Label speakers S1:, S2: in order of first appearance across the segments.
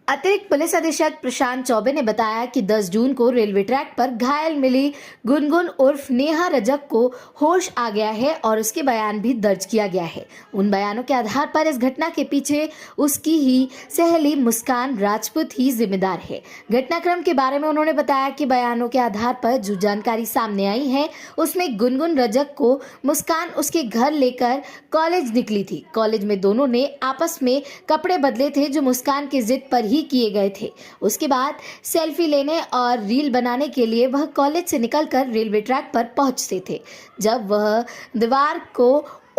S1: अतिरिक्त पुलिस अधीक्षक प्रशांत चौबे ने बताया कि 10 जून को रेलवे ट्रैक पर घायल मिली गुनगुन उर्फ नेहा रजक को होश आ गया है और उसके बयान भी दर्ज किया गया है। उन बयानों के आधार पर इस घटना के पीछे उसकी ही सहेली मुस्कान राजपूत ही जिम्मेदार है। घटनाक्रम के बारे में उन्होंने बताया कि बयानों के आधार पर जो जानकारी सामने आई है उसमें गुनगुन रजक को मुस्कान उसके घर लेकर कॉलेज निकली थी। कॉलेज में दोनों ने आपस में कपड़े बदले थे जो मुस्कान की जिद पर ही किए गए थे। उसके बाद सेल्फी लेने और रील बनाने के लिए वह कॉलेज से निकलकर रेलवे ट्रैक पर पहुंचते थे। जब वह दीवार को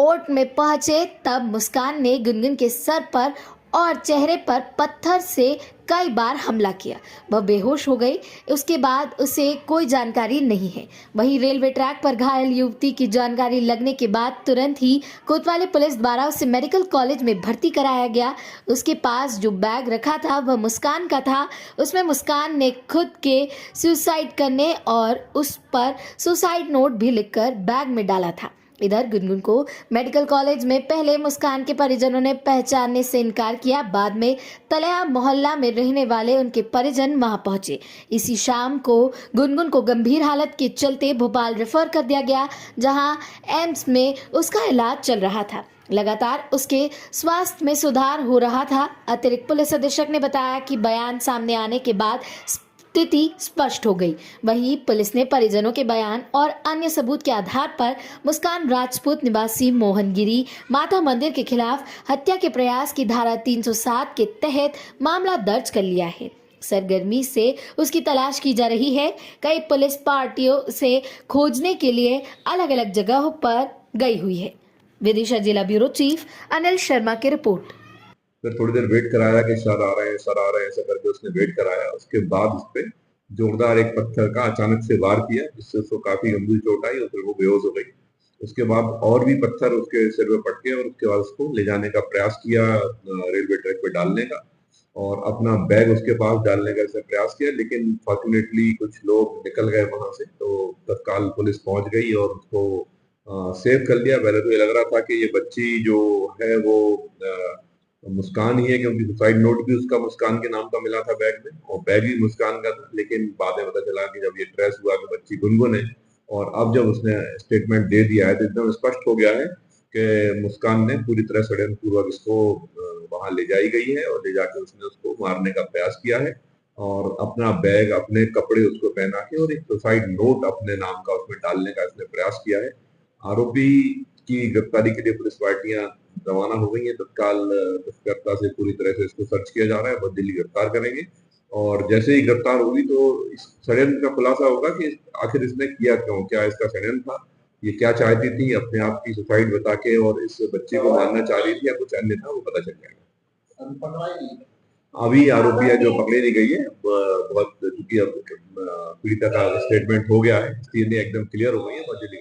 S1: ओट में पहुंचे तब मुस्कान ने गुनगुन के सर पर और चेहरे पर पत्थर से कई बार हमला किया। वह बेहोश हो गई। उसके बाद उसे कोई जानकारी नहीं है। वहीं रेलवे ट्रैक पर घायल युवती की जानकारी लगने के बाद तुरंत ही कोतवाली पुलिस द्वारा उसे मेडिकल कॉलेज में भर्ती कराया गया। उसके पास जो बैग रखा था वह मुस्कान का था। उसमें मुस्कान ने खुद के सुसाइड करने और उस पर सुसाइड नोट भी लिखकर बैग में डाला था। इधर गुनगुन को मेडिकल कॉलेज में पहले मुस्कान के परिजनों ने पहचानने से इनकार किया। बाद में तलया मोहल्ला में रहने वाले उनके परिजन वहां पहुंचे। इसी शाम को गुनगुन को गंभीर हालत के चलते भोपाल रेफर कर दिया गया, जहां एम्स में उसका इलाज चल रहा था। लगातार उसके स्वास्थ्य में सुधार हो रहा था। अतिरिक्त पुलिस अधीक्षक ने बताया कि बयान सामने आने के बाद स्थिति स्पष्ट हो गई। वहीं पुलिस ने परिजनों के बयान और अन्य सबूत के आधार पर मुस्कान राजपूत निवासी मोहनगिरी माता मंदिर के खिलाफ हत्या के प्रयास की धारा 307 के तहत मामला दर्ज कर लिया है। सरगर्मी से उसकी तलाश की जा रही है। कई पुलिस पार्टियों से खोजने के लिए अलग अलग जगहों पर गई हुई है। विदिशा जिला ब्यूरो चीफ अनिल शर्मा की रिपोर्ट।
S2: फिर थोड़ी देर वेट कराया कि सर आ रहे हैं सर आ रहे हैं, ऐसा करके उसने वेट कराया। उसके बाद उस पर जोरदार एक पत्थर का अचानक से वार किया, जिससे उसको काफी गंभीर चोट आई और फिर वो बेहोश हो गई। उसके बाद और भी पत्थर उसके सिर में पटके और उसके बाद उसको ले जाने का प्रयास किया, रेलवे ट्रैक पे डालने का और अपना बैग उसके पास डालने का इसने प्रयास किया। लेकिन फॉर्चुनेटली कुछ लोग निकल गए वहां से, तो तत्काल पुलिस पहुंच गई और उसको सेव कर लिया। पहले तो ये लग रहा था कि ये बच्ची जो है वो मुस्कान ही है, क्योंकि सुसाइड नोट भी उसका मुस्कान के नाम का मिला था बैग में और बैग भी मुस्कान का था। लेकिन बाद में पता चला कि जब ये ट्रेस हुआ कि बच्ची गुनगुन है और अब जब उसने स्टेटमेंट दे दिया है तो एकदम स्पष्ट हो गया है कि मुस्कान ने पूरी तरह षड्यंत्र पूर्वक इसको वहां ले जाई गई है और ले जाकर उसने उसको मारने का प्रयास किया है और अपना बैग अपने कपड़े उसको पहना के और एक सुसाइड नोट अपने नाम का उसमें डालने का इसने प्रयास किया है। आरोपी की गिरफ्तारी के लिए पुलिस पार्टियां रवाना हो गई है। तत्काल तत्परता से पूरी तरह से इसको सर्च किया जा रहा है। बहुत जल्दी गिरफ्तार करेंगे और जैसे ही गिरफ्तार होगी तो इस षड्यंत्र का खुलासा होगा कि आखिर इसने किया क्यों, क्या इसका षड्यंत्र था, ये क्या चाहती थी, अपने आप की सुसाइड बता के और इस बच्चे को मारना चाह रही थी या कुछ अन्य था, वो पता चल जाएगा। अभी आरोपी है जो पकड़ी नहीं गई है, बहुत चूंकि अब पीड़िता का स्टेटमेंट हो गया है, इसलिए एकदम क्लियर हो गई है। बहुत जल्दी